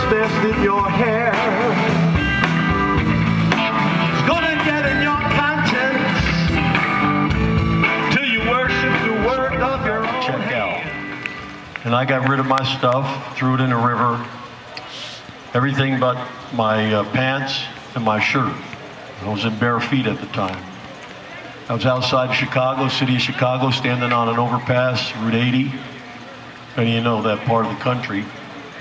best in your hair. It's gonna get in your conscience till you worship the work of your own Check out. hand. And I got rid of my stuff, threw it in a river, everything but my pants and my shirt. I was in bare feet at the time. I was outside Chicago, city of Chicago, standing on an overpass, Route 80. And you know that part of the country.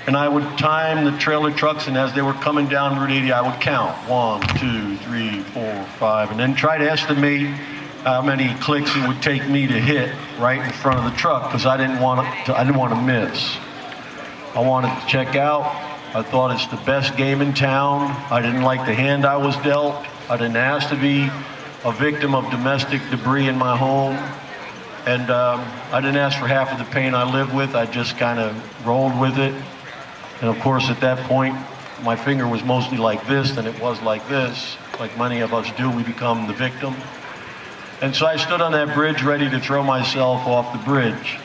And I would time the trailer trucks, and as they were coming down Route 80, I would count 1, 2, 3, 4, 5, and then try to estimate how many clicks it would take me to hit right in front of the truck, because I didn't want to miss. I wanted to check out. I thought it's the best game in town. I didn't like the hand I was dealt. I didn't ask to be a victim of domestic debris in my home. And I didn't ask for half of the pain I lived with. I just kind of rolled with it. And of course, at that point, my finger was mostly like this than it was like this. Like many of us do, we become the victim. And so I stood on that bridge ready to throw myself off the bridge.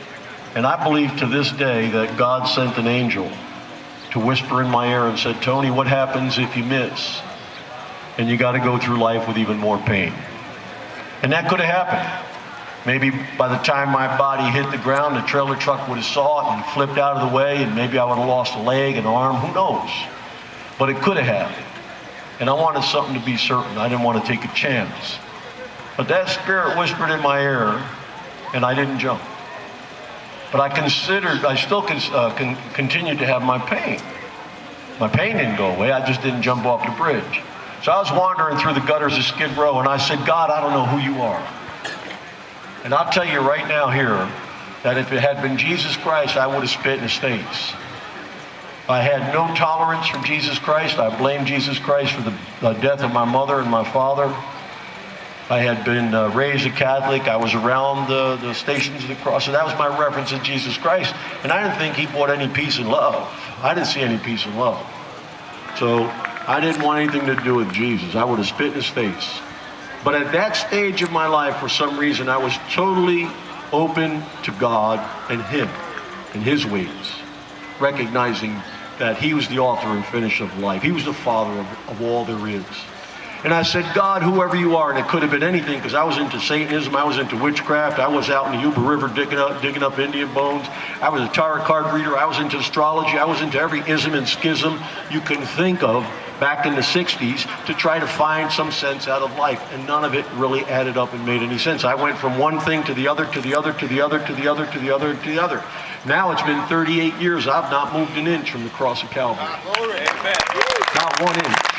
And I believe to this day that God sent an angel to whisper in my ear and said, "Tony, what happens if you miss? And you got to go through life with even more pain." And that could have happened. Maybe by the time my body hit the ground, the trailer truck would have saw it and flipped out of the way, and maybe I would have lost a leg, an arm, who knows? But it could have happened. And I wanted something to be certain. I didn't want to take a chance. But that spirit whispered in my ear, and I didn't jump. But I still continued to have my pain. My pain didn't go away, I just didn't jump off the bridge. So I was wandering through the gutters of Skid Row, and I said, "God, I don't know who you are. And I'll tell you right now here that if it had been Jesus Christ, I would have spit in his face." I had no tolerance for Jesus Christ. I blamed Jesus Christ for the death of my mother and my father. I had been raised a Catholic. I was around the Stations of the Cross. So that was my reference to Jesus Christ. And I didn't think he brought any peace and love. I didn't see any peace and love. So I didn't want anything to do with Jesus. I would have spit in his face. But at that stage of my life, for some reason, I was totally open to God and him and his ways, recognizing that he was the author and finisher of life. He was the father of all there is. And I said, "God, whoever you are," and it could have been anything, because I was into Satanism, I was into witchcraft, I was out in the Yuba River digging up Indian bones, I was a tarot card reader, I was into astrology, I was into every ism and schism you can think of back in the 60s to try to find some sense out of life, and none of it really added up and made any sense. I went from one thing to the other, to the other, to the other, to the other, to the other, to the other. Now it's been 38 years, I've not moved an inch from the cross of Calvary. Not 1 inch.